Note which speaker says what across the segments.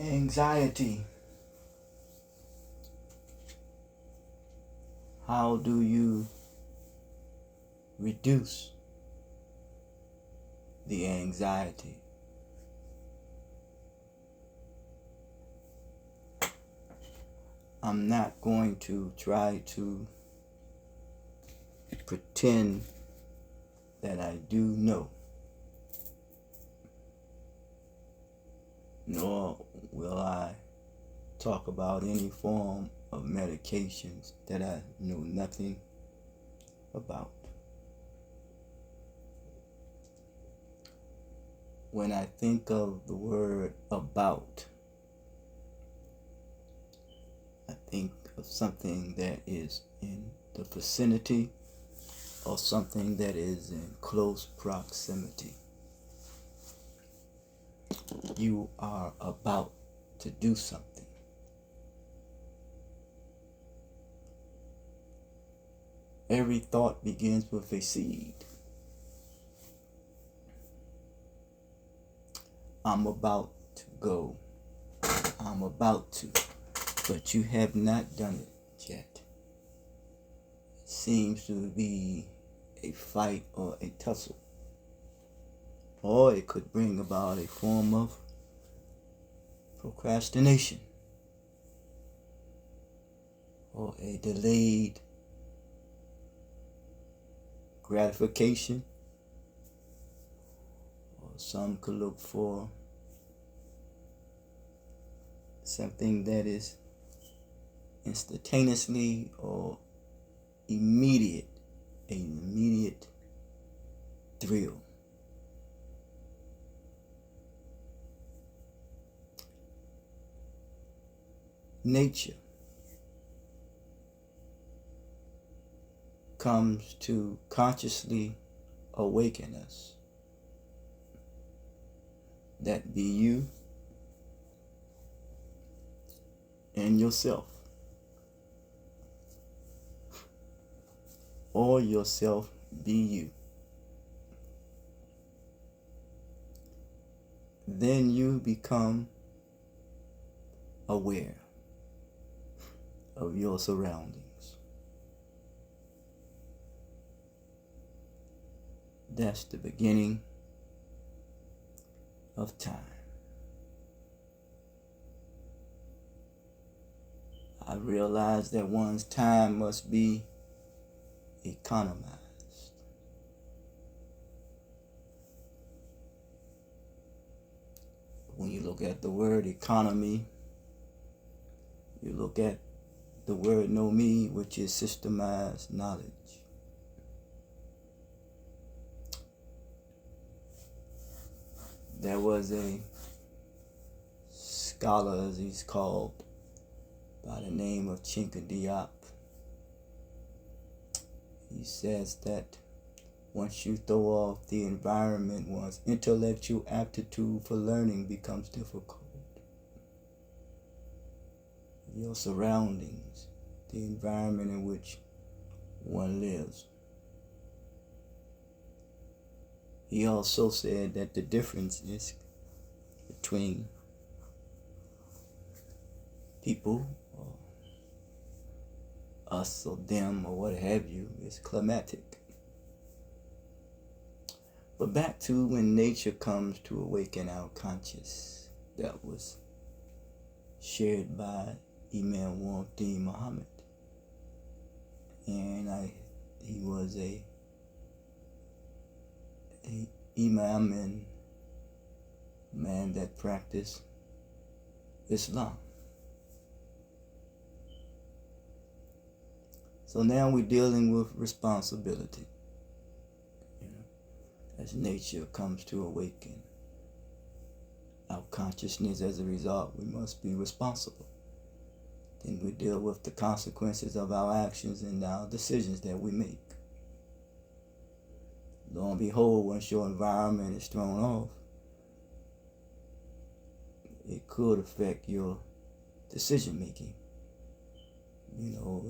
Speaker 1: Anxiety. How do you reduce the anxiety? I'm not going to try to pretend that I do know, nor will I talk about any form of medications that I know nothing about. When I think of the word about, I think of something that is in the vicinity or something that is in close proximity. You are about to do something. Every thought begins with a seed. I'm about to go. I'm about to. But you have not done it yet. It seems to be a fight or a tussle. Or it could bring about a form of procrastination or a delayed gratification, or some could look for something that is instantaneously or immediate, an immediate thrill. Nature comes to consciously awaken us. That be you and yourself, or yourself be you. Then you become aware of your surroundings. That's the beginning of time. I realize that one's time must be economized. When you look at the word economy, you look at the word know me, which is systemized knowledge. There was a scholar, as he's called, by the name of Chinka Diop. He says that once you throw off the environment, one's intellectual aptitude for learning becomes difficult. Your surroundings, the environment in which one lives. He also said that the difference is between people, or us or them or what have you, is climatic. But back to when nature comes to awaken our conscious, that was shared by Imam Muhammad Muhammad. And he was a imam and man that practiced Islam. So now we're dealing with responsibility. As nature comes to awaken our consciousness, as a result, we must be responsible. Then we deal with the consequences of our actions and our decisions that we make. Lo and behold, once your environment is thrown off, it could affect your decision making.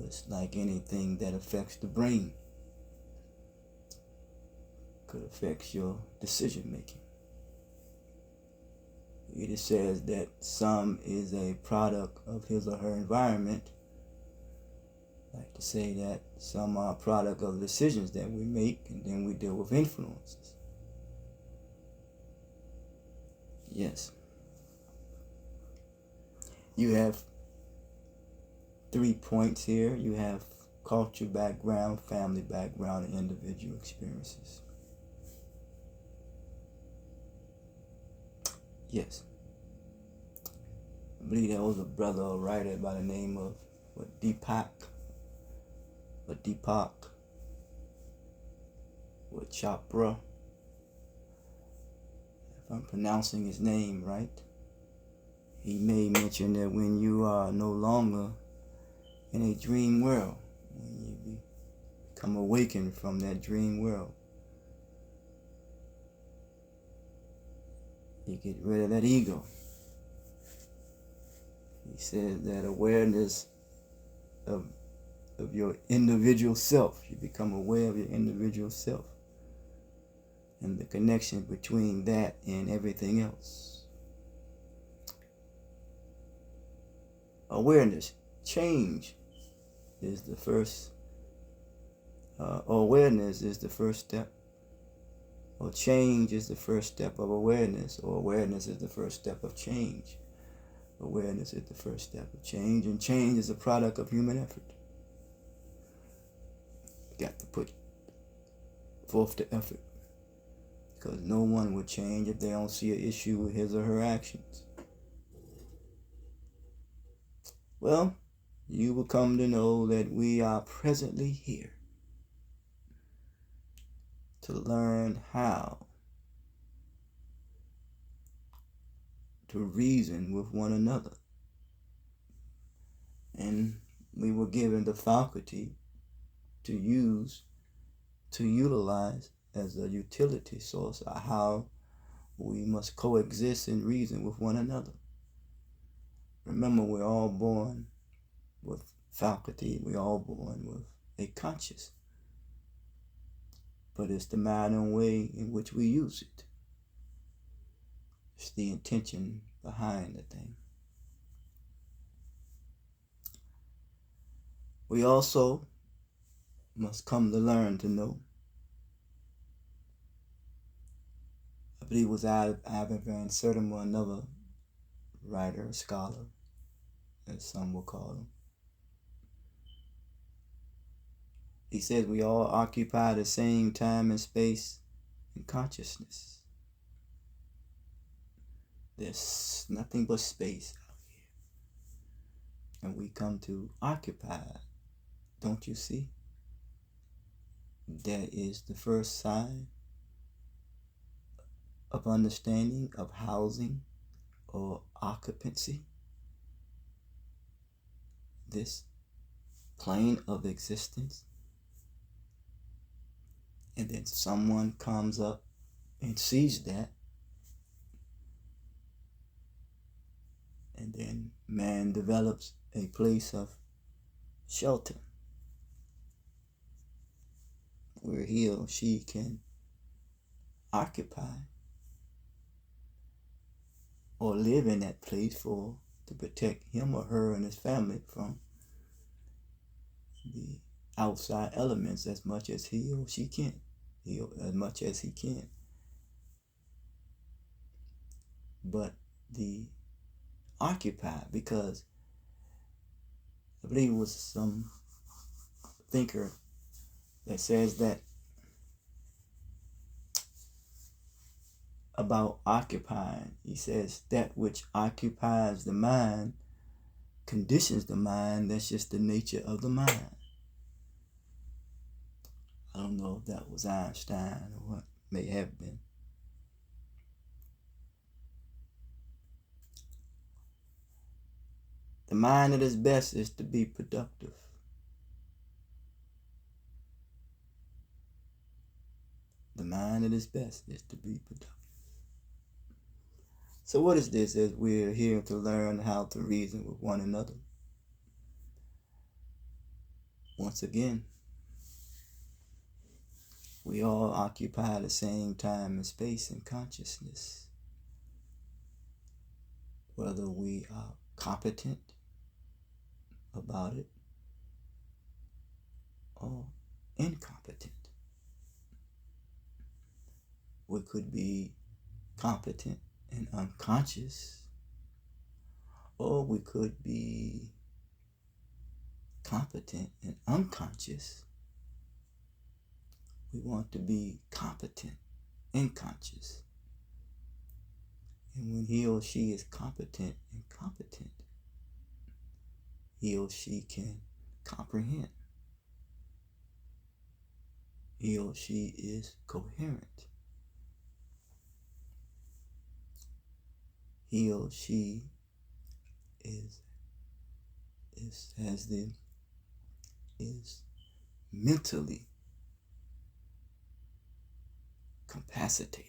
Speaker 1: It's like anything that affects the brain. Could affect your decision making. it says that some is a product of his or her environment. I like to say that some are a product of decisions that we make, and then we deal with influences. Yes. You have 3 points here. You have culture background, family background, and individual experiences. Yes. I believe there was a brother or writer by the name of Deepak Chopra, if I'm pronouncing his name right. He made mention that when you are no longer in a dream world, when you become awakened from that dream world, you get rid of that ego. He says that awareness of your individual self, you become aware of your individual self and the connection between that and everything else. Awareness, change is the first, awareness is the first step, or change is the first step of awareness, or awareness is the first step of change. Awareness is the first step of change, and change is a product of human effort. You got to put forth the effort, because no one will change if they don't see an issue with his or her actions. Well, you will come to know that we are presently here to learn how to reason with one another. And we were given the faculty to utilize as a utility source how we must coexist and reason with one another. Remember, we're all born with faculty, we're all born with a conscious, but it's the manner and way in which we use it. It's the intention behind the thing. We also must come to learn to know. I believe it was Ivan Van Sertima, another writer, scholar, as some will call him. He says we all occupy the same time and space and consciousness. There's nothing but space out here. And we come to occupy. Don't you see? That is the first sign of understanding of housing or occupancy. This plane of existence. And then someone comes up and sees that. And then man develops a place of shelter where he or she can occupy or live in that place to protect him or her and his family from the outside elements as much as he or she can, as much as he can. But the occupy, because I believe it was some thinker that says that about occupying. He says that which occupies the mind conditions the mind. That's just the nature of the mind. I don't know if that was Einstein or what may have been. The mind at its best is to be productive. The mind at its best is to be productive. So what is this as we're here to learn how to reason with one another? Once again, we all occupy the same time and space and consciousness. whether we are competent about it or incompetent. We could be competent and unconscious, or we could be competent and unconscious. We want to be competent and conscious. And when he or she is competent and competent, he or she can comprehend. He or she is coherent. He or she is mentally capacitated.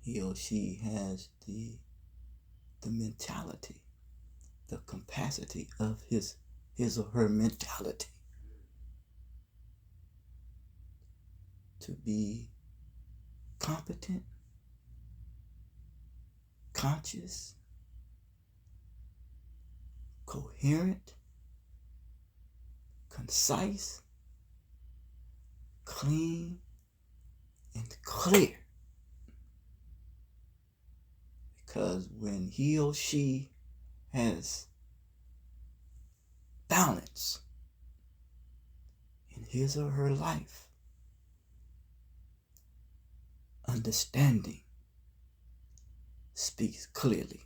Speaker 1: He or she has the mentality, the capacity of his or her mentality to be competent, conscious, coherent, concise, clean, and clear. Because when he or she has balance in his or her life, understanding speaks clearly.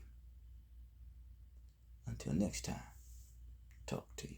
Speaker 1: Until next time, talk to you.